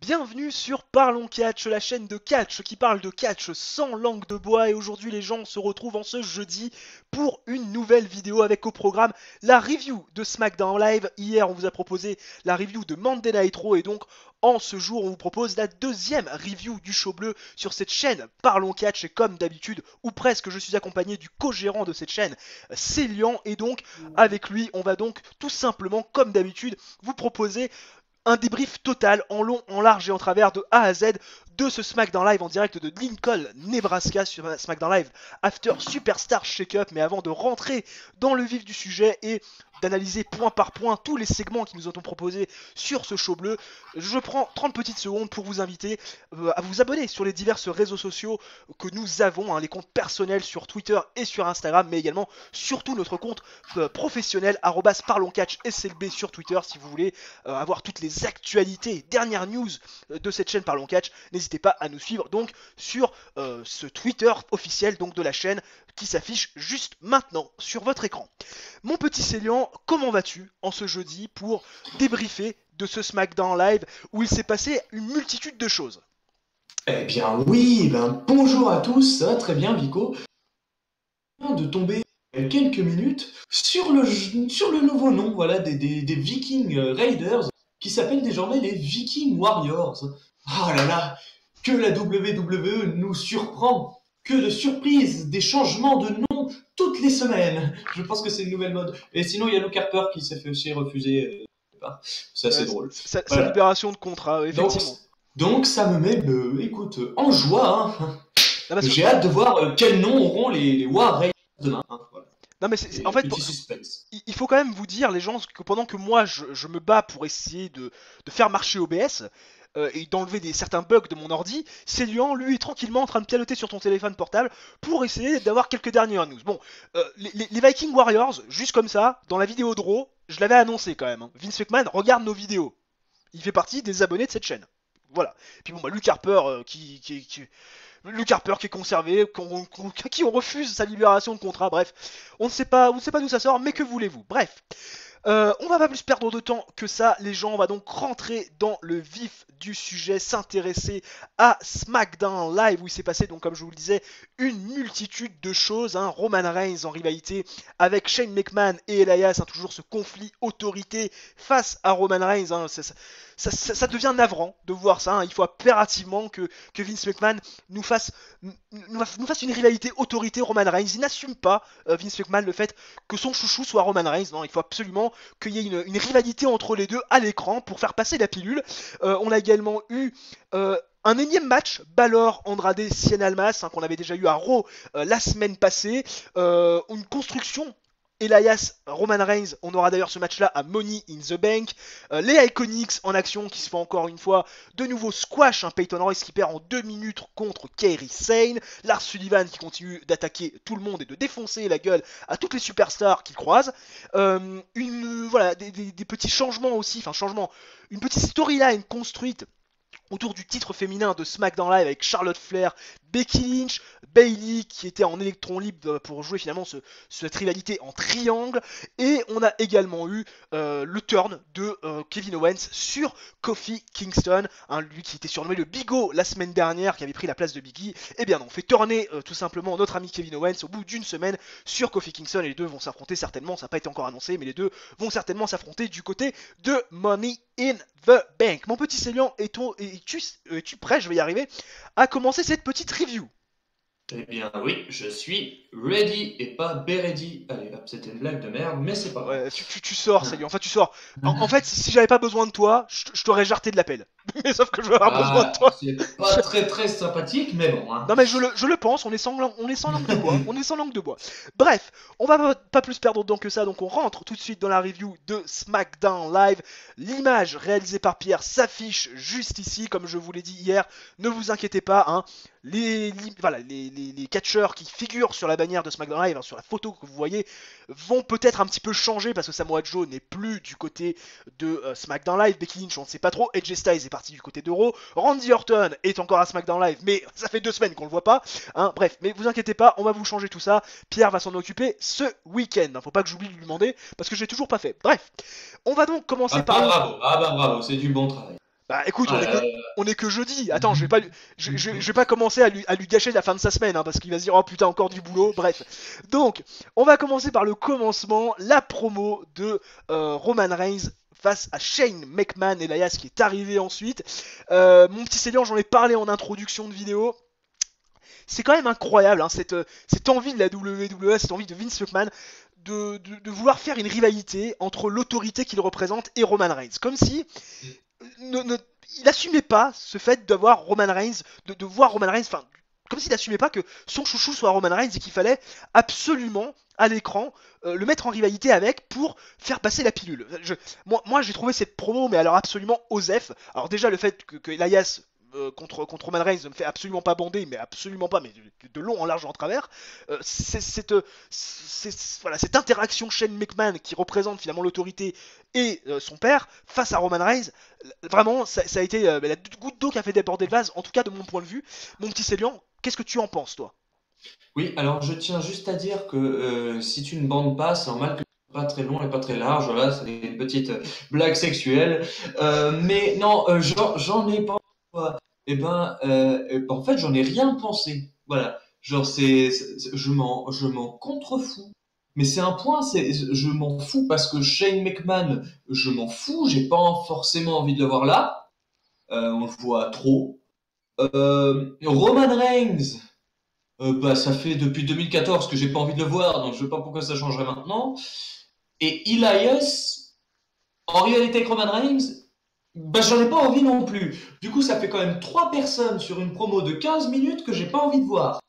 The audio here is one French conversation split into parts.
Bienvenue sur Parlons Catch, la chaîne de catch qui parle de catch sans langue de bois. Et aujourd'hui les gens se retrouvent en ce jeudi pour une nouvelle vidéo avec au programme la review de SmackDown Live. Hier on vous a proposé la review de Monday Night Raw et donc en ce jour on vous propose la deuxième review du show bleu sur cette chaîne Parlons Catch. Et comme d'habitude, ou presque, je suis accompagné du co-gérant de cette chaîne, Célian. Et donc avec lui on va donc tout simplement comme d'habitude vous proposer un débrief total en long, en large et en travers de A à Z de ce SmackDown Live en direct de Lincoln, Nebraska, sur SmackDown Live After Superstar Shake-Up. Mais avant de rentrer dans le vif du sujet et d'analyser point par point tous les segments qui nous ont proposés sur ce show bleu, je prends 30 petites secondes pour vous inviter à vous abonner sur les divers réseaux sociaux que nous avons, les comptes personnels sur Twitter et sur Instagram, mais également surtout notre compte professionnel @parloncatch_slb sur Twitter si vous voulez avoir toutes les actualités, dernières news de cette chaîne Parlons Catch. N'hésitez pas à nous suivre donc sur ce Twitter officiel donc de la chaîne qui s'affiche juste maintenant sur votre écran. Mon petit Célian, comment vas-tu en ce jeudi pour débriefer de ce SmackDown Live où il s'est passé une multitude de choses? Eh bien oui, bonjour à tous, ça va très bien Vico. Je viens de tomber quelques minutes sur le nouveau nom des Viking Raiders qui s'appellent désormais les Viking Warriors. Ah là là, que la WWE nous surprend, que de surprises, des changements de nom toutes les semaines. Je pense que c'est une nouvelle mode. Et sinon il y a Luke Harper qui s'est fait aussi refuser. Ça c'est drôle. Sa Voilà. libération de contrat, effectivement. Donc ça me met, écoute, en joie. J'ai Que... hâte de voir quel nom auront les War Raiders demain. Voilà. Non mais en fait, il faut quand même vous dire les gens que pendant que moi je me bats pour essayer de faire marcher OBS et d'enlever certains bugs de mon ordi, Célian lui est tranquillement en train de pianoter sur ton téléphone portable pour essayer d'avoir quelques dernières news. Bon, les Viking Warriors, juste comme ça, dans la vidéo de Raw, je l'avais annoncé quand même. Vince McMahon regarde nos vidéos. Il fait partie des abonnés de cette chaîne. Voilà. Et puis bon, Luke Harper Luke Harper qui est conservé, qui on refuse sa libération de contrat. Bref, on ne sait pas d'où ça sort, mais que voulez-vous? Bref. On va pas plus perdre de temps que ça, les gens. On va donc rentrer dans le vif du sujet, s'intéresser à SmackDown Live où il s'est passé, donc comme je vous le disais, une multitude de choses. Roman Reigns en rivalité avec Shane McMahon et Elias, toujours ce conflit autorité face à Roman Reigns. Ça devient navrant de voir ça. Il faut impérativement que Vince McMahon nous fasse une rivalité autorité Roman Reigns. Il n'assume pas, Vince McMahon, le fait que son chouchou soit Roman Reigns. Non, il faut absolument qu'il y ait une rivalité entre les deux à l'écran pour faire passer la pilule. On a également eu un énième match, Balor Andrade Cien Almas, qu'on avait déjà eu à Raw la semaine passée. Une construction Elias Roman Reigns, on aura d'ailleurs ce match là à Money in the Bank. Les Iconics en action qui se font encore une fois de nouveau squash, Peyton Royce qui perd en 2 minutes contre Kairi Sane. Lars Sullivan qui continue d'attaquer tout le monde et de défoncer la gueule à toutes les superstars qu'il croise. Voilà, des petits changements aussi, une petite storyline construite autour du titre féminin de SmackDown Live avec Charlotte Flair, Becky Lynch, Bayley qui était en électron libre pour jouer finalement cette rivalité en triangle. Et on a également eu le turn de Kevin Owens sur Kofi Kingston, lui qui était surnommé le Big O la semaine dernière, qui avait pris la place de Big E. Et bien non, on fait tourner tout simplement notre ami Kevin Owens au bout d'une semaine sur Kofi Kingston, et les deux vont s'affronter certainement, ça n'a pas été encore annoncé, mais les deux vont certainement s'affronter du côté de Money in the Bank. Mon petit Célian, es-tu prêt, je vais y arriver, à commencer cette petite review? Eh bien oui, je suis ready et pas beredy. Allez hop, c'était une blague de merde, mais c'est pas grave. Ouais, tu sors, Célian, enfin tu sors. En fait, si j'avais pas besoin de toi, je t'aurais jarté de l'appel. Mais sauf que je vais avoir besoin de toi. C'est pas très sympathique, mais bon. Non mais je le pense, on est sans langue de bois, on est sans langue de bois. Bref, on va pas plus perdre de temps que ça, donc on rentre tout de suite dans la review de SmackDown Live. L'image réalisée par Pierre s'affiche juste ici, comme je vous l'ai dit hier. Ne vous inquiétez pas, les catcheurs qui figurent sur la bannière de SmackDown Live, sur la photo que vous voyez, vont peut-être un petit peu changer parce que Samoa Joe n'est plus du côté de SmackDown Live. Becky Lynch, on ne sait pas trop. AJ Styles est parti du côté de Raw. Randy Orton est encore à SmackDown Live, mais ça fait 2 semaines qu'on le voit pas. Bref, mais vous inquiétez pas, on va vous changer tout ça. Pierre va s'en occuper ce week-end. Faut pas que j'oublie de lui demander parce que je l'ai toujours pas fait. Bref, on va donc commencer par. Bravo, bravo, c'est du bon travail. Bah écoute, Ah, on est que jeudi. Attends, je vais pas commencer à lui gâcher la fin de sa semaine, hein, parce qu'il va se dire oh putain encore du boulot. Bref. Donc, on va commencer par le commencement, la promo de Roman Reigns face à Shane McMahon, Elias qui est arrivé ensuite. Mon petit Célian, j'en ai parlé en introduction de vidéo. C'est quand même incroyable, hein, cette envie de la WWE, cette envie de Vince McMahon de vouloir faire une rivalité entre l'autorité qu'il représente et Roman Reigns. Comme si il assumait pas ce fait d'avoir Roman Reigns, de voir Roman Reigns, enfin, comme s'il assumait pas que son chouchou soit Roman Reigns et qu'il fallait absolument à l'écran le mettre en rivalité avec pour faire passer la pilule. Moi j'ai trouvé cette promo mais alors absolument osef. Alors déjà le fait que Elias contre Roman Reigns ne me fait absolument pas bander, mais absolument pas, mais de long en large en travers. Voilà, cette interaction Shane McMahon qui représente finalement l'autorité et son père face à Roman Reigns, vraiment ça a été la goutte d'eau qui a fait déborder le vase, en tout cas de mon point de vue. Mon petit Célian, qu'est-ce que tu en penses toi? oui, alors je tiens juste à dire que si tu ne bandes pas, c'est normal que ce soit pas très long et pas très large. Voilà, c'est des petites blagues sexuelles. Mais non, j'en ai pas. En fait, j'en ai rien pensé. Voilà, genre je m'en contrefous. Mais c'est un point, je m'en fous parce que Shane McMahon, je m'en fous. J'ai pas forcément envie de le voir là. On le voit trop. Roman Reigns. Bah, ça fait depuis 2014 que j'ai pas envie de le voir, donc je sais pas pourquoi ça changerait maintenant. Et Elias, en réalité avec Roman Reigns, bah, j'en ai pas envie non plus. Du coup, ça fait quand même 3 personnes sur une promo de 15 minutes que j'ai pas envie de voir.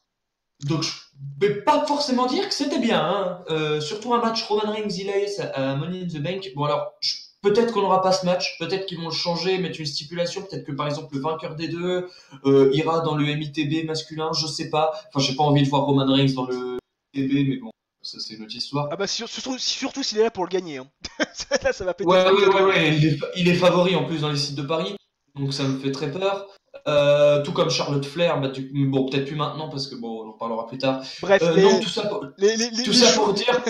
Donc, je vais pas forcément dire que c'était bien, hein. Surtout un match Roman Reigns-Elias à Money in the Bank. Bon, alors, peut-être qu'on n'aura pas ce match, peut-être qu'ils vont le changer, mettre une stipulation, peut-être que par exemple le vainqueur des deux ira dans le MITB masculin, je sais pas. Enfin, j'ai pas envie de voir Roman Reigns dans le MITB, mais bon, ça c'est une autre histoire. Ah bah surtout s'il est là pour le gagner. Hein. Là, ça va péter Ouais, fort. ouais, il est favori en plus dans les sites de Paris, donc ça me fait très peur. Tout comme Charlotte Flair, bah, bon, peut-être plus maintenant parce que bon, on en parlera plus tard. Bref, Non, tout les ça choux, pour dire.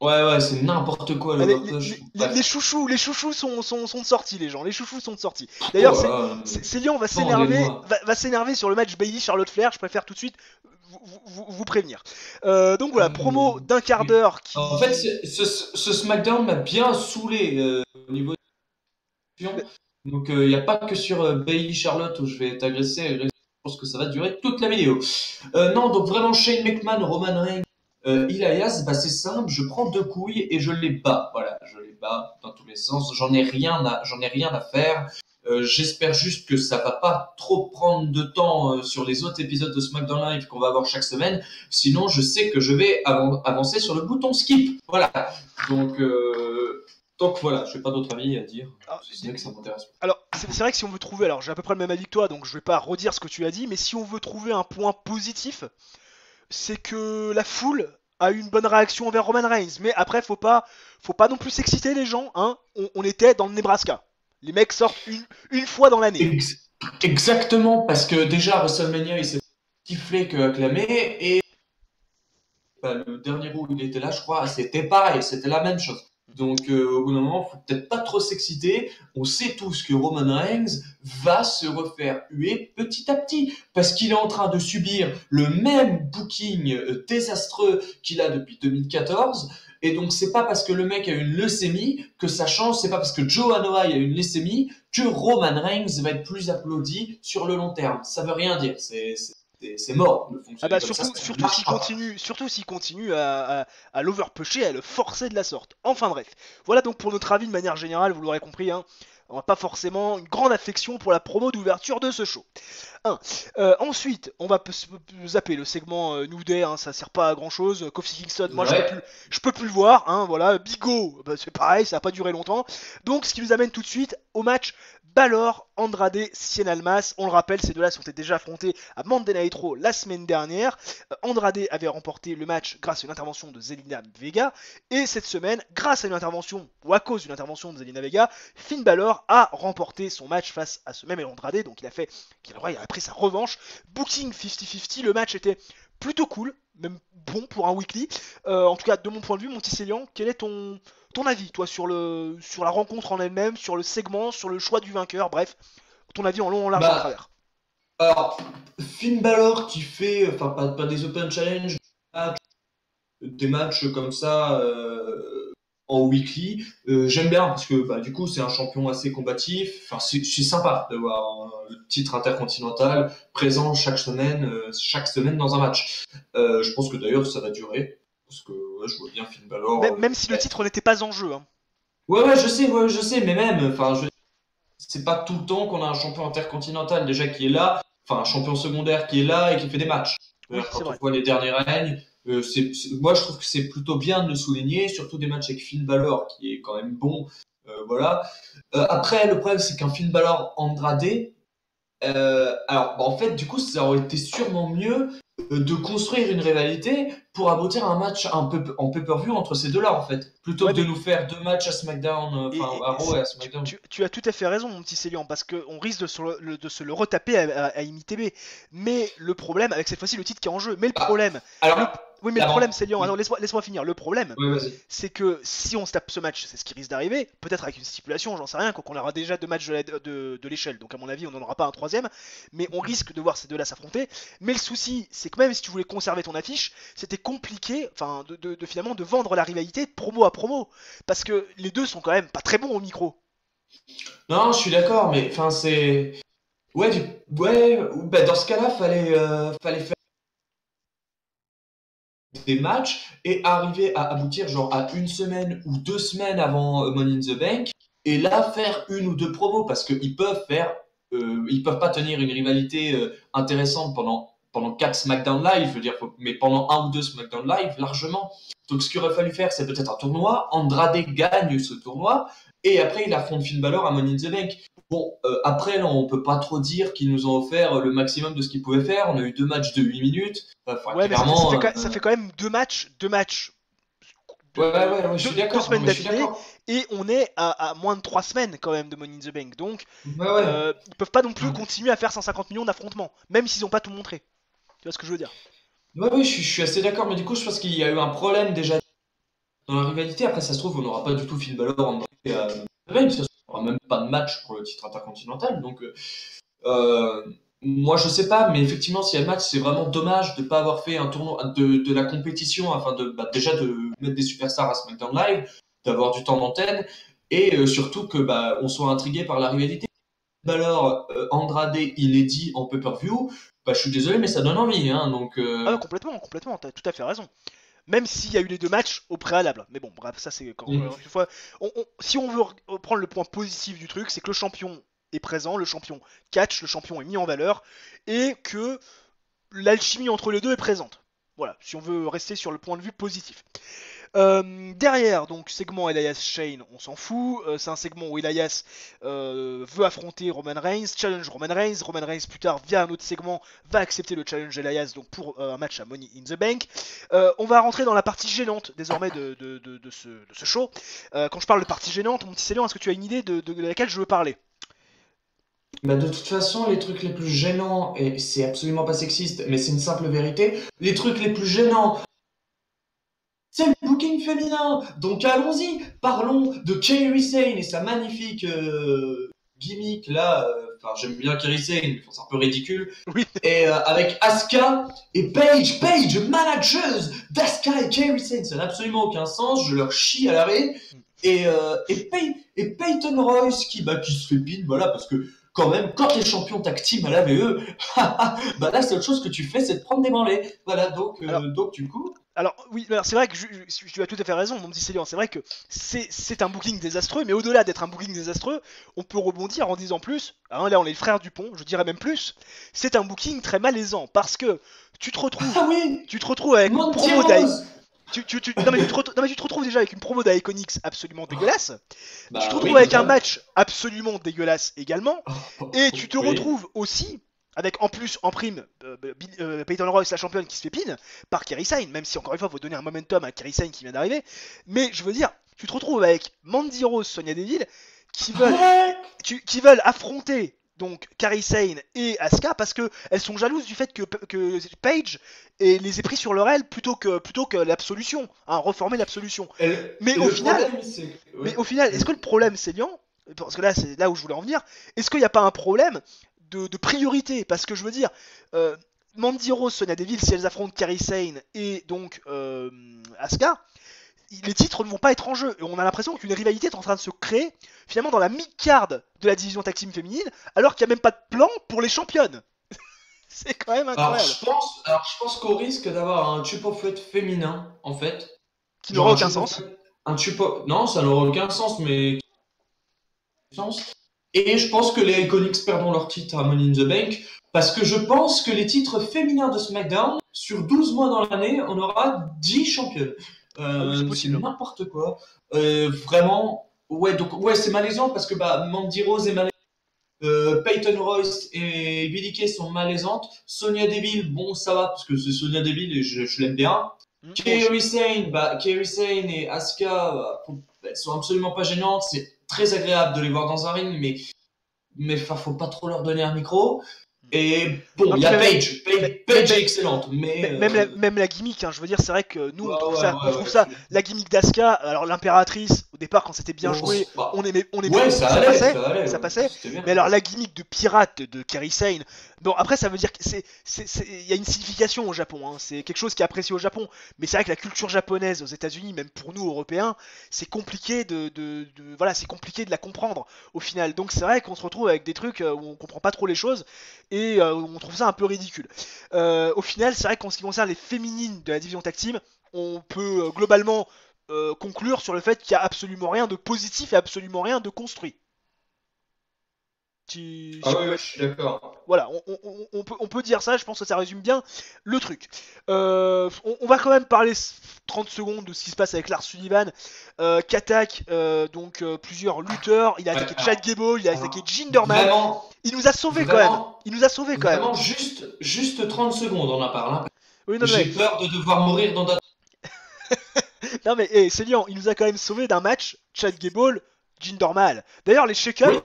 Ouais, c'est n'importe quoi le Overpush. les Bref. chouchous, sont de sortie, les gens. Les chouchous sont de sortie. Oh D'ailleurs, là là, Célian vendez-moi. va s'énerver sur le match Bailey Charlotte Flair. Je préfère tout de suite vous prévenir. Donc voilà, promo d'un quart Oui. d'heure En fait, qui. ce SmackDown m'a bien saoulé au niveau de l'action. Donc, il n'y a pas que sur Bailey Charlotte où je vais être agressé. Je pense que ça va durer toute la vidéo. Non, donc vraiment, Shane McMahon, Roman Reigns, Elias, bah, c'est simple, je prends 2 couilles et je les bats. Voilà, je les bats dans tous les sens. J'en ai rien à faire. J'espère juste que ça va pas trop prendre de temps sur les autres épisodes de SmackDown Live qu'on va avoir chaque semaine. Sinon, je sais que je vais avancer sur le bouton skip. Voilà. Donc, voilà, je n'ai pas d'autre avis à dire. C'est vrai que ça m'intéresse. Alors, c'est vrai que si on veut trouver, alors j'ai à peu près le même avis que toi, donc je vais pas redire ce que tu as dit, mais si on veut trouver un point positif, c'est que la foule a eu une bonne réaction envers Roman Reigns. Mais après, faut pas non plus s'exciter les gens. Hein. On était dans le Nebraska. Les mecs sortent une fois dans l'année. Exactement, parce que déjà à WrestleMania, il s'est sifflé que acclamé, et bah, le dernier où il était là, je crois, c'était pareil, c'était la même chose. Donc au bout d'un moment, faut peut-être pas trop s'exciter. On sait tous que Roman Reigns va se refaire huer petit à petit parce qu'il est en train de subir le même booking désastreux qu'il a depuis 2014. Et donc c'est pas parce que le mec a une leucémie que ça change. C'est pas parce que Joe Anoa'i a une leucémie que Roman Reigns va être plus applaudi sur le long terme. Ça veut rien dire. C'est mort de Ah fonctionner bah comme ça. Ça ne surtout s'il continue à l'overpusher, à le forcer de la sorte. Enfin bref, voilà donc pour notre avis de manière générale, vous l'aurez compris, hein, on n'a pas forcément une grande affection pour la promo d'ouverture de ce show. Ensuite, on va zapper le segment New Day, hein, ça sert pas à grand chose. Kofi Kingston, moi Ouais. je peux plus le voir, hein, voilà. Bigo, bah, c'est pareil, ça a pas duré longtemps. Donc ce qui nous amène tout de suite au match Balor, Andrade, Cien Almas. On le rappelle, ces deux-là sont déjà affrontés à Monday Night Raw la semaine dernière. Andrade avait remporté le match grâce à une intervention de Zelina Vega. Et cette semaine, grâce à une intervention, ou à cause d'une intervention de Zelina Vega, Finn Balor a remporté son match face à ce même Andrade. Donc il a pris sa revanche. Booking 50-50, le match était plutôt cool, même bon pour un weekly. En tout cas, de mon point de vue, mon petit Célian, quel est ton avis, toi, sur la rencontre en elle-même, sur le segment, sur le choix du vainqueur, bref, ton avis en long, en large, en Bah, travers. alors, Finn Balor qui fait, enfin, pas des Open Challenge, des matchs comme ça en weekly, j'aime bien parce que bah, du coup c'est un champion assez combatif. Enfin, c'est sympa de voir le titre intercontinental présent chaque semaine dans un match. Je pense que d'ailleurs ça va durer parce que ouais, je vois bien Finn Balor. Même si le titre n'était pas en jeu. Hein. Ouais, je sais, mais même, enfin, c'est pas tout le temps qu'on a un champion intercontinental déjà qui est là, enfin un champion secondaire qui est là et qui fait des matchs. Oui, c'est Quand on vrai. voit les derniers règnes, moi je trouve que c'est plutôt bien de le souligner, surtout des matchs avec Finn Balor qui est quand même bon. Voilà. Après, le problème c'est qu'un Finn Balor Andrade, alors en fait, du coup, ça aurait été sûrement mieux de construire une rivalité pour aboutir à un match un peu en pay-per-view entre ces deux-là en fait, plutôt Ouais, que de mais nous faire deux matchs à SmackDown, enfin à Raw et à SmackDown. tu as tout à fait raison, mon petit Célian, parce qu'on risque de se le retaper à IMITB. Mais le problème, avec cette fois-ci le titre qui est en jeu, mais le Ah, problème, le, alors, oui, mais le problème, Célian, oui, attends, laisse-moi finir. Le problème, ouais, vas-y. c'est que si on se tape ce match, c'est ce qui risque d'arriver, peut-être avec une stipulation, j'en sais rien, qu'on aura déjà deux matchs de l'échelle, donc à mon avis, on n'en aura pas un troisième, mais on risque de voir ces deux-là s'affronter. Mais le souci, c'est que même si tu voulais conserver ton affiche, c'était compliqué, enfin, finalement, de vendre la rivalité promo à promo. Parce que les deux sont quand même pas très bons au micro. Non, je suis d'accord, mais enfin c'est, ouais, ouais, bah, dans ce cas-là, fallait faire des matchs et arriver à aboutir genre à une semaine ou 2 semaines avant Money in the Bank et là faire une ou deux promos parce ils peuvent pas tenir une rivalité intéressante pendant 4 SmackDown Live, je veux dire, mais pendant un ou deux SmackDown Live largement. Donc ce qu'il aurait fallu faire, c'est peut-être un tournoi. Andrade gagne ce tournoi et après il affronte Finn Balor à Money in the Bank. Bon, après, là, on peut pas trop dire qu'ils nous ont offert le maximum de ce qu'ils pouvaient faire. On a eu 2 matchs de 8 minutes. Enfin, Ouais, mais clairement, ça fait quand même deux matchs ouais, je suis deux d'accord. Non, semaines mais je suis d'affilée, d'accord. et on est à moins de 3 semaines quand même de Money in the Bank. Donc, Ouais. ils peuvent pas non plus Hum. continuer à faire 150 millions d'affrontements, même s'ils ont pas tout montré. Tu vois ce que je veux dire? Ouais, je suis assez d'accord. Mais du coup, je pense qu'il y a eu un problème déjà dans la rivalité. Après, ça se trouve, on n'aura pas du tout Finn Balor en Reigns. Ça se trouve, on n'aura même pas de match pour le titre intercontinental. Donc, euh, moi, je sais pas. Mais effectivement, s'il y a le match, c'est vraiment dommage de ne pas avoir fait un tournoi de la compétition afin déjà de mettre des superstars à SmackDown Live, d'avoir du temps d'antenne et surtout que on soit intrigué par la rivalité. Balor, Andrade inédit en pay-per-view, je suis désolé, mais ça donne envie. Hein, donc, Ah, complètement, t'as tout à fait raison. Même s'il y a eu les deux matchs au préalable. Mais bon, bref, ça c'est encore une fois. Si on veut prendre le point positif du truc, c'est que le champion est présent, le champion catch, le champion est mis en valeur, et que l'alchimie entre les deux est présente. Voilà, si on veut rester sur le point de vue positif. Derrière, donc segment Elias Shane, on s'en fout. C'est un segment où Elias veut affronter Roman Reigns, challenge Roman Reigns. Roman Reigns plus tard, via un autre segment, va accepter le challenge Elias donc pour un match à Money in the Bank. On va rentrer dans la partie gênante désormais de ce show. Quand je parle de partie gênante, mon petit Célian, est-ce que tu as une idée de laquelle je veux parler? de toute façon, les trucs les plus gênants, et c'est absolument pas sexiste, mais c'est une simple vérité, les trucs les plus gênants, c'est le booking féminin. Donc allons-y, parlons de Kairi Sane et sa magnifique gimmick là. Enfin, j'aime bien Kairi Sane, mais c'est un peu ridicule. Oui. Et avec Asuka et Paige, manageuse d'Asuka et Kairi Sane, ça n'a absolument aucun sens. Je leur chie à l'arrêt. Et Peyton Royce qui se fait pin, voilà, parce que quand même, quand t'es champion tag team à la VE, la seule chose que tu fais, c'est de prendre des branlées. Voilà, Alors, donc du coup. Alors oui, alors c'est vrai que tu as tout à fait raison, mon petit Célian. C'est vrai que c'est un booking désastreux, mais au-delà d'être un booking désastreux, on peut rebondir en disant plus. Hein, là, on est le frère Dupont, je dirais même plus. C'est un booking très malaisant parce que tu te retrouves, Ah oui, tu te retrouves avec une Monty promo Rose. non, mais tu te retrouves déjà avec une promo d'Iconix absolument dégueulasse. Tu te retrouves Oui, avec un total. match absolument dégueulasse également, et tu te Oui. retrouves aussi avec en plus en prime Peyton Royce la championne qui se fait pin par Kairi Sane, même si encore une fois il faut donner un momentum à Kairi Sane qui vient d'arriver, mais je veux dire tu te retrouves avec Mandy Rose, Sonya Deville qui veulent Ouais. qui veulent affronter donc Kairi Sane et Asuka, parce que elles sont jalouses du fait que Paige les ait pris sur leur aile plutôt que l'absolution, hein, reformer l'absolution. Mais au final, est-ce que le problème, c'est Lian, parce que là c'est là où je voulais en venir, est-ce qu'il n'y a pas un problème de priorité? Parce que je veux dire, Mandy Rose, Sonya Deville, si elles affrontent Kairi Sane et donc Asuka, les titres ne vont pas être en jeu. Et on a l'impression qu'une rivalité est en train de se créer finalement dans la mid-card de la division tag team féminine, alors qu'il n'y a même pas de plan pour les championnes. C'est quand même incroyable. Je pense qu'au risque d'avoir un tube of fate féminin, en fait. Qui n'aura aucun sens. Non, ça n'aura aucun sens, mais. Et je pense que les Iconics perdront leur titre à Money in the Bank, parce que je pense que les titres féminins de SmackDown, sur 12 mois dans l'année, on aura 10 championnes. C'est n'importe quoi. Vraiment, c'est malaisant parce que Mandy Rose est malaisante. Peyton Royce et Billie Kay sont malaisantes. Sonya Deville, bon, ça va parce que c'est Sonya Deville et je l'aime bien. Kairi Sane et Asuka, elles sont absolument pas gênantes. C'est très agréable de les voir dans un ring, mais faut pas trop leur donner un micro. Et bon, il y a Paige est excellente, mais même la gimmick, hein, je veux dire, c'est vrai que nous on trouve ça, la gimmick d'Asuka, alors l'impératrice, au départ quand c'était bien joué, on aimait ça passait. Mais alors la gimmick de pirate de Kairi Sane, bon après ça veut dire que il y a une signification au Japon, hein, c'est quelque chose qui est apprécié au Japon, mais c'est vrai que la culture japonaise aux États-Unis, même pour nous Européens, c'est compliqué c'est compliqué de la comprendre au final. Donc c'est vrai qu'on se retrouve avec des trucs où on comprend pas trop les choses. Et on trouve ça un peu ridicule. Au final, c'est vrai qu'en ce qui concerne les féminines de la division tag team, on peut globalement conclure sur le fait qu'il n'y a absolument rien de positif et absolument rien de construit. Je suis d'accord. Voilà, on peut dire ça, je pense que ça résume bien le truc. On va quand même parler 30 secondes de ce qui se passe avec Lars Sullivan, qui attaque plusieurs lutteurs. Il a attaqué Chad Gable, il a attaqué Jinder Mahal. Il nous a sauvés quand même. Vraiment, juste 30 secondes, on en parle. Hein. Oui, j'ai peur de devoir mourir dans Non mais c'est liant, il nous a quand même sauvés d'un match, Chad Gable, Jinder Mahal. D'ailleurs, les shake-up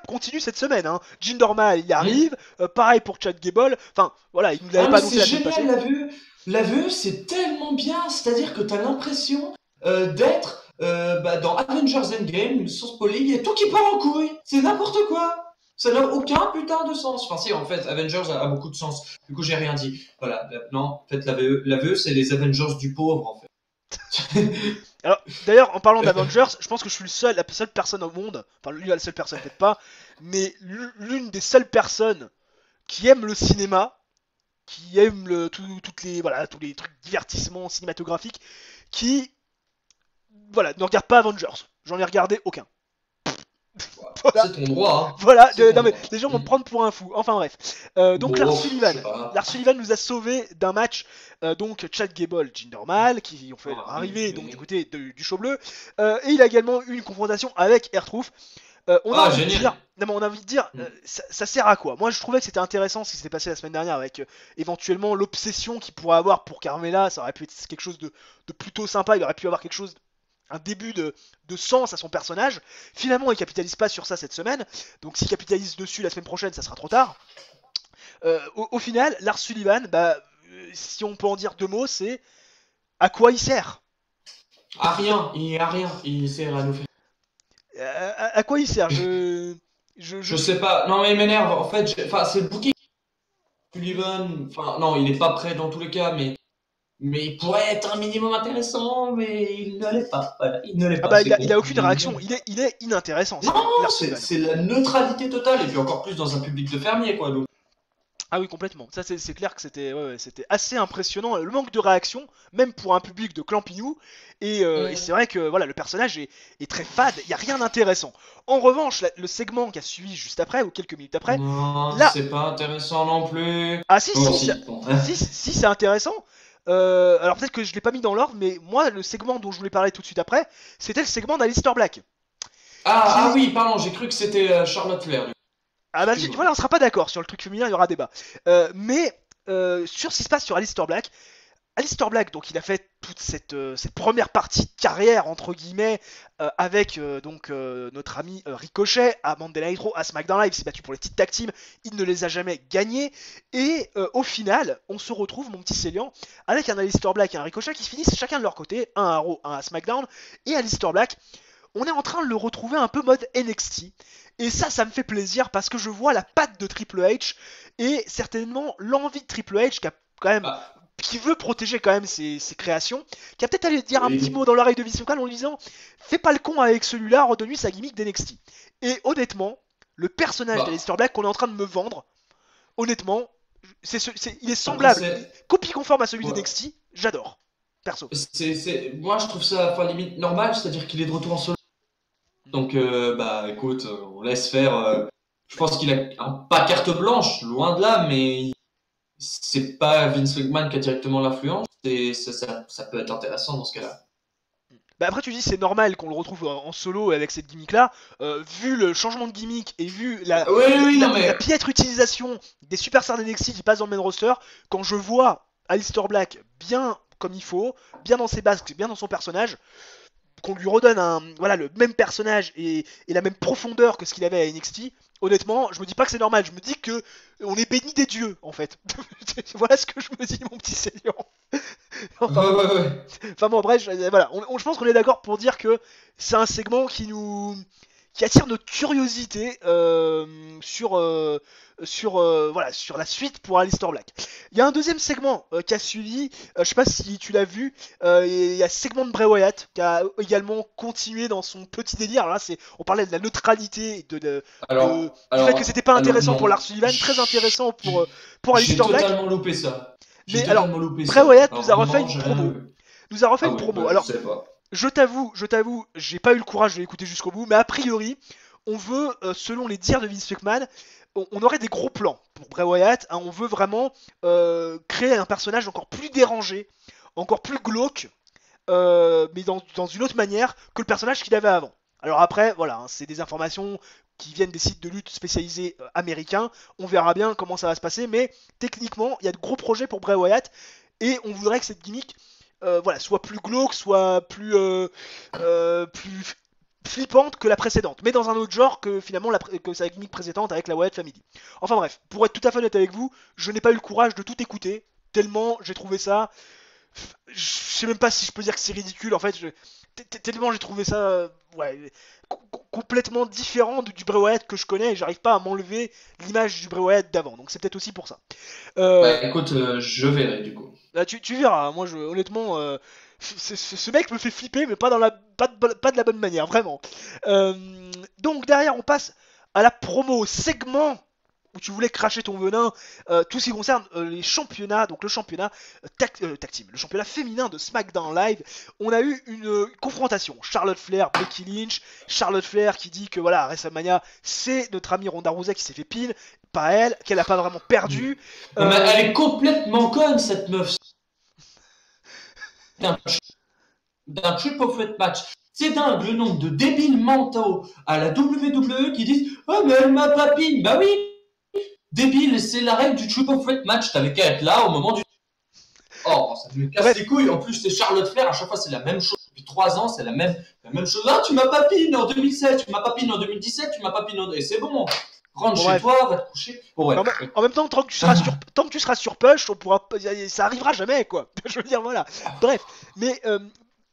continuent cette semaine. Hein. Jinder Mahal, il arrive. Pareil pour Chad Gable. Enfin, voilà, il nous l'avait pas annoncé la semaine passée. La VE, c'est tellement bien. C'est-à-dire que t'as l'impression d'être dans Avengers Endgame, sans spoiler, il y a tout qui part en couille. C'est n'importe quoi. Ça n'a aucun putain de sens. Enfin, si, en fait, Avengers a beaucoup de sens. Du coup, j'ai rien dit. Voilà. Non, en fait, la VE, c'est les Avengers du pauvre, en fait. Alors, d'ailleurs, en parlant d'Avengers, je pense que je suis la seule personne au monde, enfin, la seule personne, peut-être pas, mais l'une des seules personnes qui aime le cinéma, qui aime tous les trucs divertissements cinématographiques, qui, ne regarde pas Avengers. J'en ai regardé aucun. Voilà. C'est ton droit. Hein. Voilà, mais les gens vont me prendre pour un fou. Enfin bref. Donc Lars Sullivan nous a sauvés d'un match. Donc Chad Gable, Jinder Mahal, qui ont fait arriver donc du côté du show bleu. Et il a également eu une confrontation avec R-Truth. On a envie de dire, ça sert à quoi? Moi je trouvais que c'était intéressant ce qui s'est passé la semaine dernière avec éventuellement l'obsession qu'il pourrait avoir pour Carmella. Ça aurait pu être quelque chose de plutôt sympa. Il aurait pu avoir quelque chose, un début de sens à son personnage. Finalement, il capitalise pas sur ça cette semaine. Donc s'il capitalise dessus la semaine prochaine, ça sera trop tard. Au final, Lars Sullivan, si on peut en dire deux mots, c'est à quoi il sert? À rien, il sert à nous faire. À quoi il sert? Je sais pas. Non mais il m'énerve. En fait, c'est le booking. Sullivan, non, il est pas prêt dans tous les cas, mais il pourrait être un minimum intéressant, mais il ne l'est pas. Voilà, il ne l'est pas. Il a aucune réaction. Il est inintéressant. Non, c'est la neutralité totale, et puis encore plus dans un public de fermiers, quoi. Donc. Ah oui, complètement. Ça, c'est clair que c'était assez impressionnant. Le manque de réaction, même pour un public de Clampignou. Et c'est vrai que le personnage est très fade. Il n'y a rien d'intéressant. En revanche, le segment qui a suivi juste après, ou quelques minutes après. Non, c'est pas intéressant non plus. Ah si, si, c'est intéressant. Alors peut-être que je l'ai pas mis dans l'ordre, mais moi, le segment dont je voulais parler tout de suite après, c'était le segment d'Aleister Black. Oui, pardon, j'ai cru que c'était Charlotte Flair. Voilà, on sera pas d'accord sur le truc féminin, il y aura débat. Mais sur ce qui se passe sur Aleister Black, Aleister Black, donc il a fait toute cette première partie de carrière entre guillemets avec donc notre ami Ricochet à Monday Night Raw, à SmackDown Live, il s'est battu pour les titres tag team, il ne les a jamais gagnés et au final on se retrouve mon petit Célian avec un Aleister Black et un Ricochet qui se finissent chacun de leur côté, un à Raw, un à SmackDown et Aleister Black, on est en train de le retrouver un peu mode NXT. Et ça me fait plaisir parce que je vois la patte de Triple H et certainement l'envie de Triple H qui a quand même Bah, qui veut protéger quand même ses créations, qui a peut-être allé dire un petit oui. mot dans l'oreille de Vince McMahon en lui disant fais pas le con avec celui-là, redonne-lui sa gimmick d'NXT. Et honnêtement, le personnage Bah, d'Aleister Black qu'on est en train de me vendre, honnêtement, il est après, semblable, copie conforme à celui ouais. d'NXT, j'adore, perso. Moi, je trouve ça, enfin, limite normal, c'est-à-dire qu'il est de retour en solo. Donc, bah, écoute, on laisse faire. Je pense qu'il a pas carte blanche, loin de là, mais c'est pas Vince McMahon qui a directement l'influence. Et ça peut être intéressant dans ce cas-là. Bah après tu dis c'est normal qu'on le retrouve en solo avec cette gimmick là, vu le changement de gimmick et vu Oui, oui, non, la mais. piètre utilisation des superstars d'NXT qui passent dans le main roster, quand je vois Aleister Black bien comme il faut, bien dans ses bases, bien dans son personnage, qu'on lui redonne voilà, le même personnage et la même profondeur que ce qu'il avait à NXT, honnêtement, je me dis pas que c'est normal, je me dis que on est béni des dieux en fait. Voilà ce que je me dis mon petit Seigneur. Ouais, Enfin bon, ouais, ouais. enfin bon, bref, voilà, je pense qu'on est d'accord pour dire que c'est un segment qui attire notre curiosité voilà, sur la suite pour Aleister Black. Il y a un deuxième segment qui a suivi, je sais pas si tu l'as vu, il y a le segment de Bray Wyatt qui a également continué dans son petit délire. Alors là, on parlait de la neutralité, du fait que c'était pas intéressant pour Non. Lars Sullivan, très intéressant pour J'ai Aleister Black. totalement loupé ça. J'ai Mais alors, totalement loupé Bray ça. Wyatt Alors nous a refait vraiment, une j'ai rien promo. vu. Nous a refait Ah une oui, promo. bah, je Alors, sais pas. je t'avoue, j'ai pas eu le courage de l'écouter jusqu'au bout, mais a priori, on veut, selon les dires de Vince McMahon, on aurait des gros plans pour Bray Wyatt. Hein, on veut vraiment créer un personnage encore plus dérangé, encore plus glauque, mais dans une autre manière que le personnage qu'il avait avant. Alors après, voilà, hein, c'est des informations qui viennent des sites de lutte spécialisés américains. On verra bien comment ça va se passer, mais techniquement, il y a de gros projets pour Bray Wyatt et on voudrait que cette gimmick voilà, soit plus glauque, soit plus flippante que la précédente, mais dans un autre genre que finalement que sa gimmick précédente avec la Wyatt Family. Enfin bref, pour être tout à fait honnête avec vous, je n'ai pas eu le courage de tout écouter, tellement j'ai trouvé ça. Je sais même pas si je peux dire que c'est ridicule, en fait, tellement j'ai trouvé ça ouais, complètement différent du Bray Wyatt que je connais et j'arrive pas à m'enlever l'image du Bray Wyatt d'avant, donc c'est peut-être aussi pour ça. Euh, Bah écoute, je verrai du coup. Là, tu verras, moi honnêtement, ce mec me fait flipper, mais pas de la bonne manière, vraiment. Donc derrière, on passe à la promo, au segment où tu voulais cracher ton venin, tout ce qui concerne les championnats, donc le championnat tag team, le championnat féminin de SmackDown Live. On a eu une confrontation, Charlotte Flair, Becky Lynch, Charlotte Flair qui dit que voilà, à WrestleMania, c'est notre amie Ronda Rousey qui s'est fait pin, pas elle, qu'elle a pas vraiment perdu. Non, mais elle est complètement conne cette meuf. D'un triple threat match. C'est dingue le nombre de débiles mentaux à la WWE qui disent oh mais elle m'a pas pin. Bah oui, débile, c'est la règle du triple threat match. T'avais qu'à être là au moment du. Oh, ça me casse Bref. les couilles. En plus, c'est Charlotte Flair. À chaque fois, c'est la même chose. Depuis 3 ans, c'est la même chose. Ah, tu m'as pas pin en 2016, tu m'as pas pin en 2017, tu m'as pas pin en. Et c'est bon. Rentre chez toi, va te coucher. Bon, ouais. En même temps, tant que tu seras sur Push, on pourra, ça arrivera jamais, quoi. Je veux dire, voilà. Bref, mais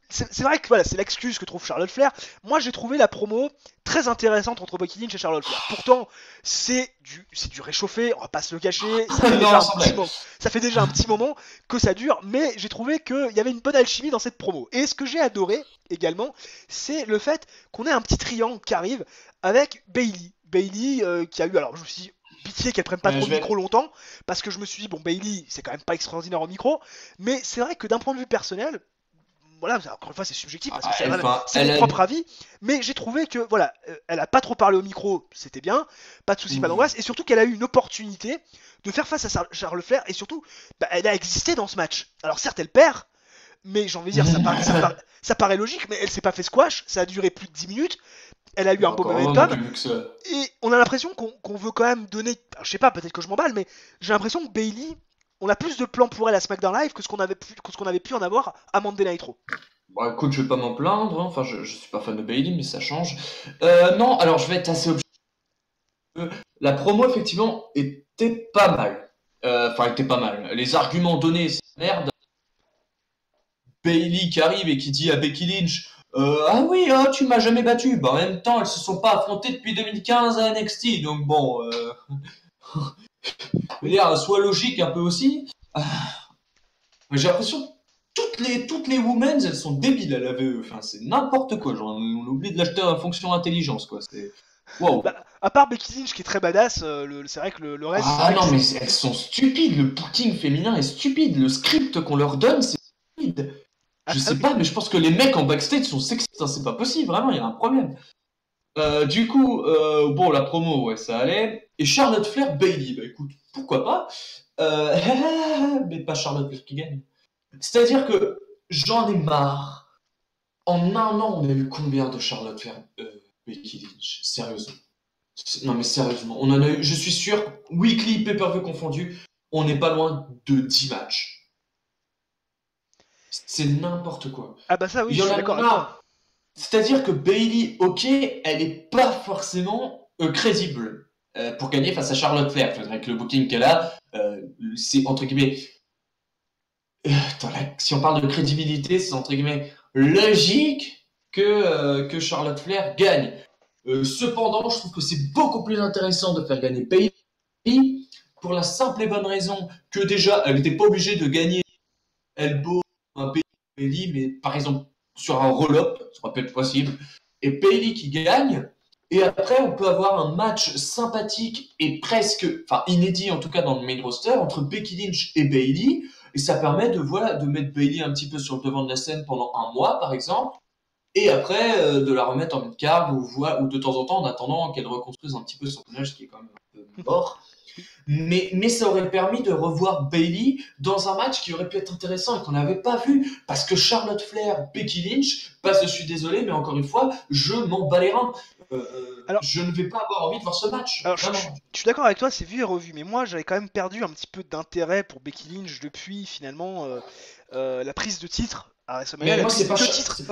c'est vrai que voilà, c'est l'excuse que trouve Charlotte Flair. Moi, j'ai trouvé la promo très intéressante entre Becky Lynch et Charlotte Flair. Pourtant, c'est du réchauffé, on va pas se le cacher. Ça fait déjà un petit moment que ça dure, mais j'ai trouvé qu'il y avait une bonne alchimie dans cette promo. Et ce que j'ai adoré également, c'est le fait qu'on ait un petit triangle qui arrive avec Bayley. Bayley qui a eu, alors je me suis dit, pitié qu'elle prenne pas trop de micro longtemps, parce que je me suis dit, bon, Bayley, c'est quand même pas extraordinaire au micro, mais c'est vrai que d'un point de vue personnel, voilà, encore une fois, c'est subjectif parce que c'est mon propre avis, mais j'ai trouvé que voilà, elle a pas trop parlé au micro, c'était bien, pas de soucis, pas d'angoisse, et surtout qu'elle a eu une opportunité de faire face à Charles Flair, et surtout, bah, elle a existé dans ce match. Alors certes, elle perd, mais j'ai envie de dire, ça paraît logique, mais elle s'est pas fait squash, ça a duré plus de 10 minutes, elle a eu un beau momentum, et on a l'impression qu'on veut quand même donner, alors, je sais pas, peut-être que je m'emballe, mais j'ai l'impression que Bayley, on a plus de plans pour elle à SmackDown Live que ce qu'on avait pu en avoir à Monday Night Raw. Bon, écoute, je vais pas m'en plaindre, hein. Enfin, je suis pas fan de Bailey, mais ça change. Non, alors je vais être assez objectif. La promo, effectivement, était pas mal. Enfin, était pas mal. Les arguments donnés, c'est merde. Bailey qui arrive et qui dit à Becky Lynch ah oui, oh, tu m'as jamais battu. Bah, en même temps, elles se sont pas affrontées depuis 2015 à NXT, donc bon, je veux dire, sois logique un peu aussi. J'ai l'impression que toutes les women's, elles sont débiles à la VE. Enfin, c'est n'importe quoi. Genre, on oublie de l'acheter à fonction intelligence, quoi. C'est waouh. Bah, à part Becky Lynch qui est très badass, c'est vrai que le reste. Ah non, mais elles sont stupides. Le booking féminin est stupide. Le script qu'on leur donne, c'est stupide. Je sais pas, mais je pense que les mecs en backstage sont sexistes. Hein, c'est pas possible, vraiment, il y a un problème. Du coup, bon, la promo, ouais, ça allait. Et Charlotte Flair, Bailey, bah écoute, pourquoi pas. Mais pas Charlotte Flair qui gagne. C'est-à-dire que j'en ai marre. En un an, on a eu combien de Charlotte Flair, Becky Lynch? Sérieusement. Non mais sérieusement, on en a eu, je suis sûr, weekly, pay-per-view confondu, on n'est pas loin de 10 matchs. C'est n'importe quoi. Ah bah ça oui, Il y je en suis a d'accord avec toi. C'est-à-dire que Bailey, ok, elle est pas forcément crédible pour gagner face à Charlotte Flair. Avec le booking qu'elle a, c'est entre guillemets... si on parle de crédibilité, c'est entre guillemets logique que Charlotte Flair gagne. Cependant, je trouve que c'est beaucoup plus intéressant de faire gagner Bailey pour la simple et bonne raison que déjà, elle n'était pas obligée de gagner Elbow, un Bailey, mais par exemple sur un roll-up, ça aurait pu être possible, et Bailey qui gagne, et après on peut avoir un match sympathique et presque, enfin inédit en tout cas dans le main roster, entre Becky Lynch et Bailey, et ça permet de mettre Bailey un petit peu sur le devant de la scène pendant un mois par exemple, et après de la remettre en mid-card ou de temps en temps en attendant qu'elle reconstruise un petit peu son personnage qui est quand même un peu mort. Mais ça aurait permis de revoir Bailey dans un match qui aurait pu être intéressant et qu'on n'avait pas vu. Parce que Charlotte Flair, Becky Lynch, je suis désolé, mais encore une fois, je m'en bats les reins. Je ne vais pas avoir envie de voir ce match. Alors, je suis d'accord avec toi, c'est vu et revu, mais moi j'avais quand même perdu un petit peu d'intérêt pour Becky Lynch depuis finalement la prise de titre à WrestleMania. Mais moi, c'est pas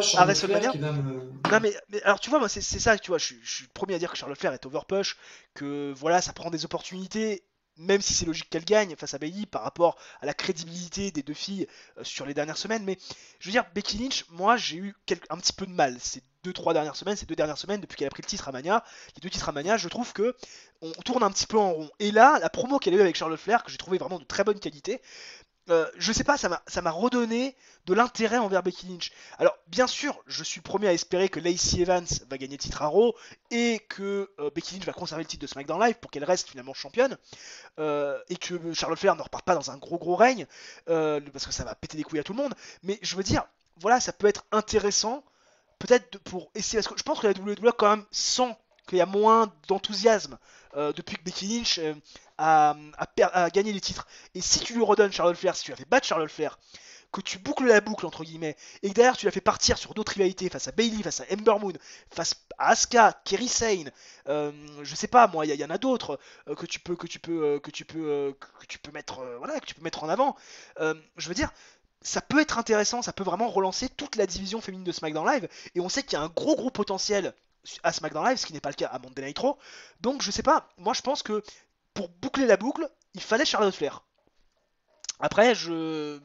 Charlotte Flair qui va me... Non, mais alors tu vois, moi c'est ça, tu vois, je suis le premier à dire que Charlotte Flair est overpush, que voilà, ça prend des opportunités. Même si c'est logique qu'elle gagne face à Bailey par rapport à la crédibilité des deux filles sur les dernières semaines, mais je veux dire, Becky Lynch, moi j'ai eu un petit peu de mal ces 2-3 dernières semaines, ces 2 dernières semaines depuis qu'elle a pris le titre à Mania, les 2 titres à Mania, je trouve que on tourne un petit peu en rond. Et là, la promo qu'elle a eu avec Charlotte Flair, que j'ai trouvé vraiment de très bonne qualité, je sais pas, ça m'a redonné de l'intérêt envers Becky Lynch. Alors, bien sûr, je suis le premier à espérer que Lacey Evans va gagner le titre à Raw et que Becky Lynch va conserver le titre de SmackDown Live pour qu'elle reste finalement championne et que Charlotte Flair ne reparte pas dans un gros règne parce que ça va péter des couilles à tout le monde. Mais je veux dire, voilà, ça peut être intéressant peut-être pour essayer, parce que je pense que la WWE quand même sent qu'il y a moins d'enthousiasme depuis que Becky Lynch a gagné les titres. Et si tu lui redonnes Charlotte Flair, si tu as fait battre Charlotte Flair, que tu boucles la boucle entre guillemets, et que derrière tu la fais partir sur d'autres rivalités face à Bailey, face à Ember Moon, face à Asuka, Kairi Sane, je sais pas moi, il y en a d'autres que tu peux mettre voilà, que tu peux mettre en avant. Je veux dire, ça peut être intéressant, ça peut vraiment relancer toute la division féminine de SmackDown Live, et on sait qu'il y a un gros potentiel à SmackDown Live, ce qui n'est pas le cas à Monday Night Raw. Donc je sais pas, moi je pense que pour boucler la boucle, il fallait Charlotte Flair. Après, je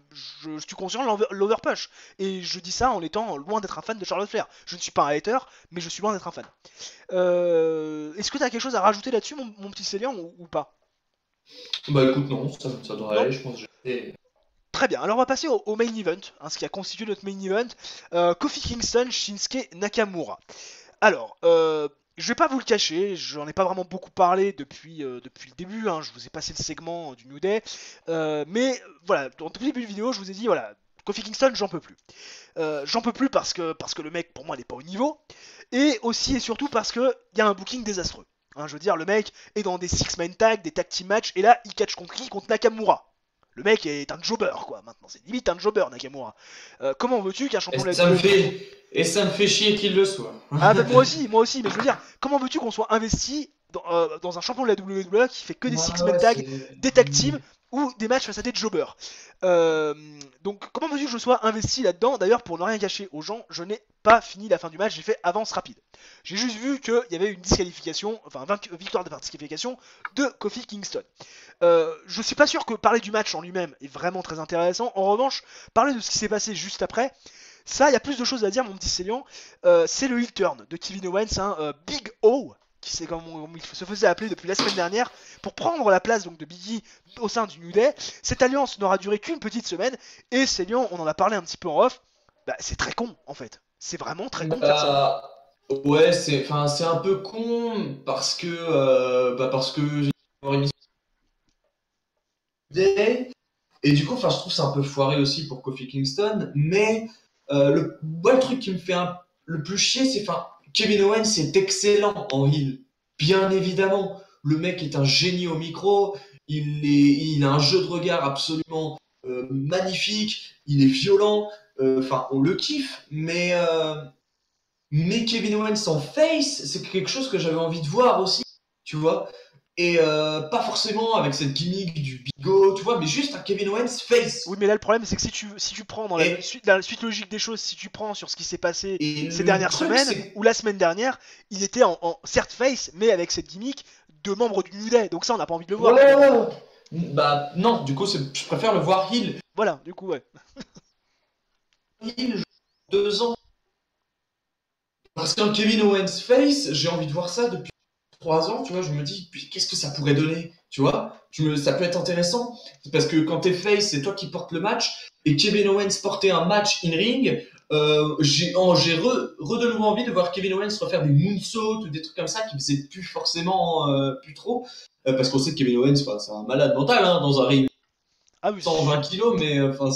suis conscient de l'overpush. Et je dis ça en étant loin d'être un fan de Charlotte Flair. Je ne suis pas un hater, mais je suis loin d'être un fan. Est-ce que tu as quelque chose à rajouter là-dessus, mon petit Célian, ou pas? Bah écoute, non, ça devrait aller, je pense que j'ai... Très bien, alors on va passer au main event, hein, ce qui a constitué notre main event. Kofi Kingston, Shinsuke Nakamura. Alors, je vais pas vous le cacher, j'en ai pas vraiment beaucoup parlé depuis le début, hein, je vous ai passé le segment du New Day, mais voilà, dans le début de vidéo, je vous ai dit, voilà, Kofi Kingston, j'en peux plus. J'en peux plus parce que le mec, pour moi, n'est pas au niveau, et aussi et surtout parce qu'il y a un booking désastreux. Hein, je veux dire, le mec est dans des six-man tag, des tag team match, et là, il catch contre qui? Contre Nakamura. Le mec est un jobber, quoi, maintenant. C'est limite un jobber, Nakamura. Comment veux-tu qu'un champion de la Et ça me fait chier qu'il le soit. Ah, bah, moi aussi, mais je veux dire, comment veux-tu qu'on soit investi dans un champion de la WWE qui fait que des six-man Ouais, tag, c'est. des tag teams ou des matchs face à des jobbers. Donc comment veux-tu que je sois investi là-dedans? D'ailleurs, pour ne rien cacher aux gens, je n'ai pas fini la fin du match, j'ai fait avance rapide. J'ai juste vu qu'il y avait une disqualification, enfin victoire de disqualification de Kofi Kingston. Je suis pas sûr que parler du match en lui-même est vraiment très intéressant. En revanche, parler de ce qui s'est passé juste après, ça, il y a plus de choses à dire, mon petit Célian. C'est le heel turn de Kevin Owens, hein, Big O, qui c'est comme il se faisait appeler depuis la semaine dernière, pour prendre la place donc de Big E au sein du New Day. Cette alliance n'aura duré qu'une petite semaine, et Célian, on en a parlé un petit peu en off, bah, c'est très con en fait. C'est vraiment très con de faire ça. Bah, ouais, c'est un peu con parce que j'ai une idée. Et du coup, enfin, je trouve ça un peu foiré aussi pour Kofi Kingston. Mais le truc qui me fait le plus chier, c'est, enfin, Kevin Owens est excellent en heel. Bien évidemment, le mec est un génie au micro. Il a un jeu de regard absolument magnifique. Il est violent. Enfin, on le kiffe. Mais Kevin Owens en face, c'est quelque chose que j'avais envie de voir aussi, tu vois. Et pas forcément avec cette gimmick du bigot, tu vois, mais juste un Kevin Owens face. Oui, mais là le problème c'est que si tu prends dans Et, la suite logique des choses, si tu prends sur ce qui s'est passé et ces le dernières truc, semaines c'est. ou la semaine dernière, il était certes face, mais avec cette gimmick de membre du New Day. Donc ça, on n'a pas envie de le voir Ouais, finalement. ouais, ouais. Bah non, du coup, je préfère le voir heel. Voilà, du coup, ouais. Heel, 2 ans. Parce qu'un Kevin Owens face, j'ai envie de voir ça depuis 3 ans, tu vois, je me dis, qu'est-ce que ça pourrait donner, tu vois, ça peut être intéressant, parce que quand t'es face, c'est toi qui portes le match, et Kevin Owens portait un match in-ring, j'ai de nouveau envie de voir Kevin Owens refaire des moonsaults ou des trucs comme ça qui faisaient plus forcément, plus trop, parce qu'on sait que Kevin Owens, c'est un malade mental, hein, dans un ring, Ah oui, 120 kilos, mais enfin,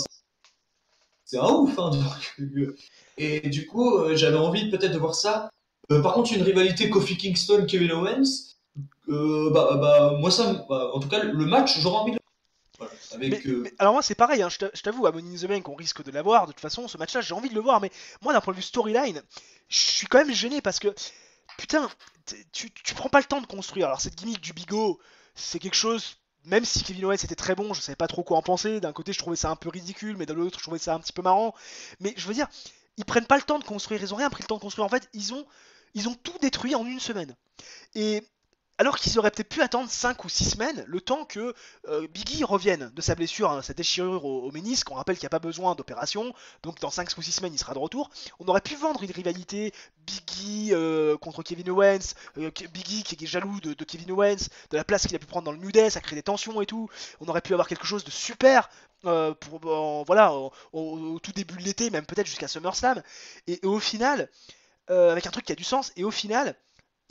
c'est un ouf, hein, et du coup, j'avais envie peut-être de voir ça. Par contre, une rivalité Kofi Kingston-Kevin Owens, moi en tout cas, le match, j'aurais envie de le voir. Voilà, avec. mais alors moi c'est pareil, hein, je t'avoue, à Money in the Bank on risque de l'avoir, de toute façon ce match-là j'ai envie de le voir, mais moi d'un point de vue storyline, je suis quand même gêné parce que, putain, tu prends pas le temps de construire. Alors cette gimmick du bigot, c'est quelque chose, même si Kevin Owens était très bon, je savais pas trop quoi en penser, d'un côté je trouvais ça un peu ridicule, mais de l'autre je trouvais ça un petit peu marrant, mais je veux dire, ils prennent pas le temps de construire, ils ont rien pris le temps de construire, en fait ils ont tout détruit en une semaine. Et alors qu'ils auraient peut-être pu attendre 5 ou 6 semaines, le temps que Biggie revienne de sa blessure, hein, sa déchirure au ménisque. On rappelle qu'il n'y a pas besoin d'opération, donc dans 5 ou 6 semaines il sera de retour. On aurait pu vendre une rivalité Biggie contre Kevin Owens, Biggie qui est jaloux de Kevin Owens, de la place qu'il a pu prendre dans le New Day, ça crée des tensions et tout. On aurait pu avoir quelque chose de super voilà, au tout début de l'été, même peut-être jusqu'à SummerSlam. Et au final, avec un truc qui a du sens, et au final,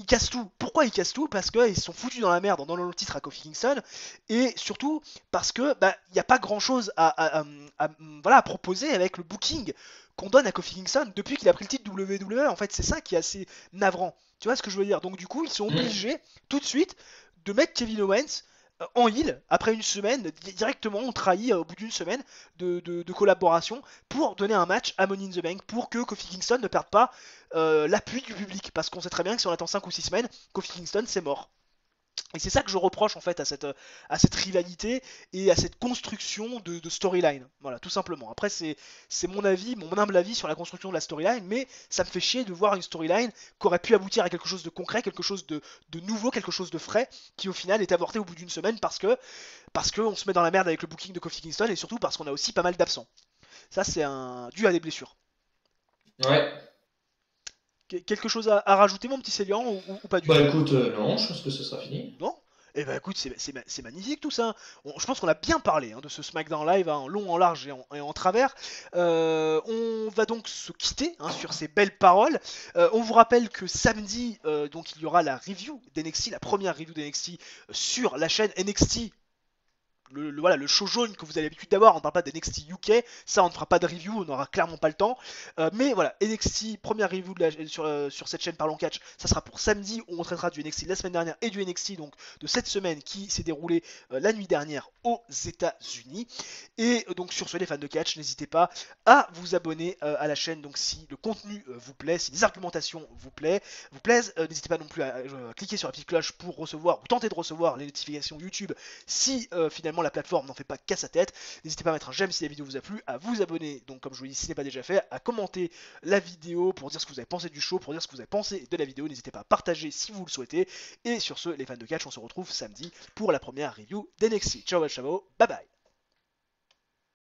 ils cassent tout. Pourquoi ils cassent tout? Parce qu'ils se sont foutus dans la merde en donnant le titre à Kofi Kingston, et surtout parce que bah, il n'y a pas grand chose voilà, à proposer avec le booking qu'on donne à Kofi Kingston depuis qu'il a pris le titre WWE. En fait, c'est ça qui est assez navrant. Tu vois ce que je veux dire? Donc du coup, ils sont obligés tout de suite de mettre Kevin Owens en heel après une semaine. Directement on trahit au bout d'une semaine de collaboration pour donner un match à Money in the Bank, pour que Kofi Kingston ne perde pas l'appui du public, parce qu'on sait très bien que si on attend 5 ou 6 semaines, Kofi Kingston c'est mort. Et c'est ça que je reproche en fait à cette rivalité et à cette construction de storyline. Voilà, tout simplement. Après, c'est mon avis, mon humble avis sur la construction de la storyline, mais ça me fait chier de voir une storyline qui aurait pu aboutir à quelque chose de concret, quelque chose de nouveau, quelque chose de frais, qui au final est avorté au bout d'une semaine parce que on se met dans la merde avec le booking de Kofi Kingston, et surtout parce qu'on a aussi pas mal d'absents. Ça, c'est dû à des blessures. Ouais. Quelque chose à rajouter, mon petit Célian, ou pas du Bah tout? écoute, non, je pense que ce sera fini. Non? Eh ben écoute, c'est magnifique tout ça. Je pense qu'on a bien parlé, hein, de ce SmackDown Live, hein, en long, en large et en travers. On va donc se quitter, hein, sur ces belles paroles. On vous rappelle que samedi, donc il y aura la review d'NXT, la première review d'NXT sur la chaîne NXT voilà, le show jaune que vous avez l'habitude d'avoir. On ne parle pas d'NXT UK, ça on ne fera pas de review, on n'aura clairement pas le temps. Mais voilà, NXT, première review sur cette chaîne Parlons Catch, ça sera pour samedi, où on traitera du NXT de la semaine dernière et du NXT donc de cette semaine qui s'est déroulé la nuit dernière aux États-Unis. Et donc sur ce, les fans de catch, n'hésitez pas à vous abonner à la chaîne. Donc si le contenu vous plaît, si les argumentations vous plaisent, n'hésitez pas non plus à cliquer sur la petite cloche pour recevoir ou tenter de recevoir les notifications YouTube si finalement la plateforme n'en fait pas qu'à sa tête. N'hésitez pas à mettre un j'aime si la vidéo vous a plu, à vous abonner, donc comme je vous l'ai dit si ce n'est pas déjà fait, à commenter la vidéo pour dire ce que vous avez pensé du show, pour dire ce que vous avez pensé de la vidéo. N'hésitez pas à partager si vous le souhaitez. Et sur ce, les fans de catch, on se retrouve samedi pour la première review d'NXT. Ciao, ciao, bye bye.